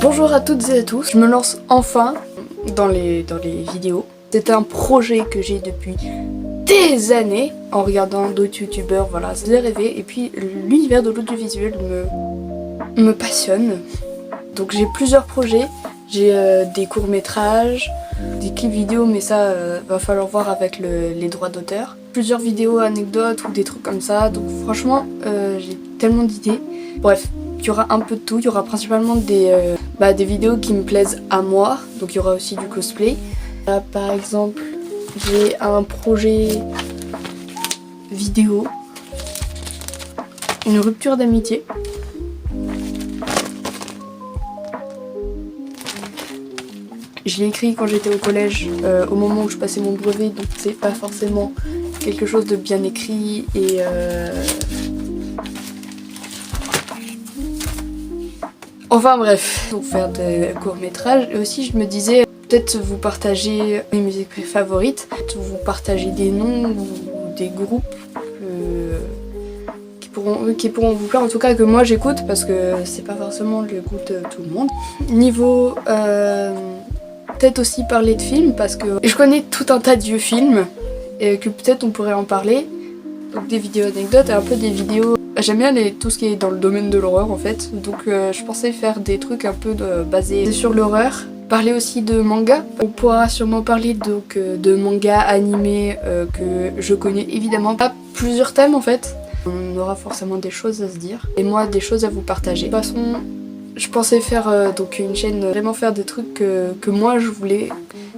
Bonjour à toutes et à tous, je me lance enfin dans les vidéos. C'est un projet que j'ai depuis des années en regardant d'autres youtubeurs, voilà, je l'ai rêvé. Et puis l'univers de l'audiovisuel me passionne. Donc j'ai plusieurs projets, j'ai des courts-métrages, des clips vidéo, mais ça va falloir voir avec les droits d'auteur. Plusieurs vidéos anecdotes ou des trucs comme ça, donc franchement j'ai tellement d'idées. Bref, il y aura un peu de tout, il y aura principalement des vidéos qui me plaisent à moi, donc il y aura aussi du cosplay. Là, par exemple, j'ai un projet vidéo, une rupture d'amitié. Je l'ai écrit quand j'étais au collège, au moment où je passais mon brevet, donc c'est pas forcément quelque chose de bien écrit et enfin bref, donc faire des courts-métrages. Et aussi je me disais peut-être vous partager mes musiques favorites, vous partager des noms ou des groupes qui pourront vous plaire, en tout cas que moi j'écoute, parce que c'est pas forcément le goût de tout le monde. Niveau peut-être aussi parler de films, parce que je connais tout un tas de vieux films et que peut-être on pourrait en parler. Donc des vidéos anecdotes et un peu des vidéos... J'aime bien tout ce qui est dans le domaine de l'horreur en fait, donc je pensais faire des trucs un peu basés sur l'horreur. Parler aussi de manga. On pourra sûrement parler donc de manga animés que je connais évidemment pas. Plusieurs thèmes en fait. On aura forcément des choses à se dire et moi des choses à vous partager. De toute façon, je pensais faire donc une chaîne, vraiment faire des trucs que moi je voulais.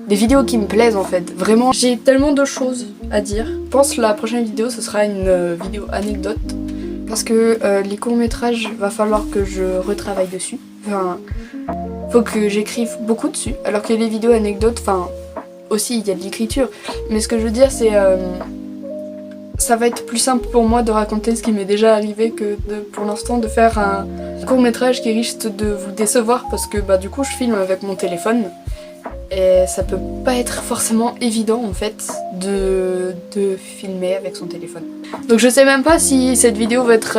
Des vidéos qui me plaisent en fait. Vraiment, j'ai tellement de choses à dire. Je pense que la prochaine vidéo ce sera une vidéo anecdote. Parce que les courts-métrages, va falloir que je retravaille dessus. Enfin, faut que j'écrive beaucoup dessus. Alors que les vidéos anecdotes, enfin, aussi il y a de l'écriture. Mais ce que je veux dire c'est... ça va être plus simple pour moi de raconter ce qui m'est déjà arrivé que pour l'instant de faire un court-métrage qui risque de vous décevoir. Parce que du coup je filme avec mon téléphone. Et ça peut pas être forcément évident en fait de filmer avec son téléphone. Donc je sais même pas si cette vidéo va être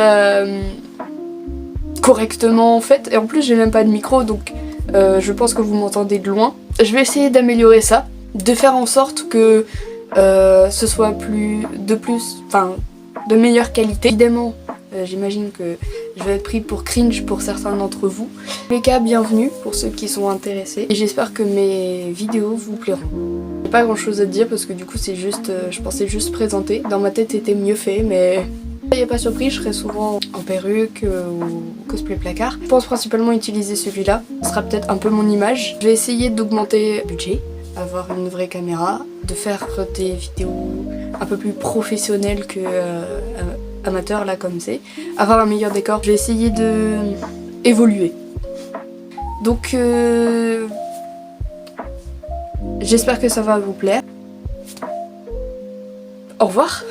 correctement faite. Et en plus j'ai même pas de micro, donc je pense que vous m'entendez de loin. Je vais essayer d'améliorer ça, de faire en sorte que ce soit de meilleure qualité. Évidemment, j'imagine que je vais être pris pour cringe pour certains d'entre vous. En tous les cas, bienvenue pour ceux qui sont intéressés. Et j'espère que mes vidéos vous plairont. J'ai pas grand chose à dire parce que du coup c'est juste, je pensais juste présenter. Dans ma tête c'était mieux fait, mais soyez pas surpris, je serai souvent en perruque ou cosplay placard. Je pense principalement utiliser celui-là. Ce sera peut-être un peu mon image. Je vais essayer d'augmenter le budget, avoir une vraie caméra, de faire des vidéos un peu plus professionnelles que amateur là comme c'est, avoir un meilleur décor. Je vais essayer de évoluer. Donc j'espère que ça va vous plaire. Au revoir.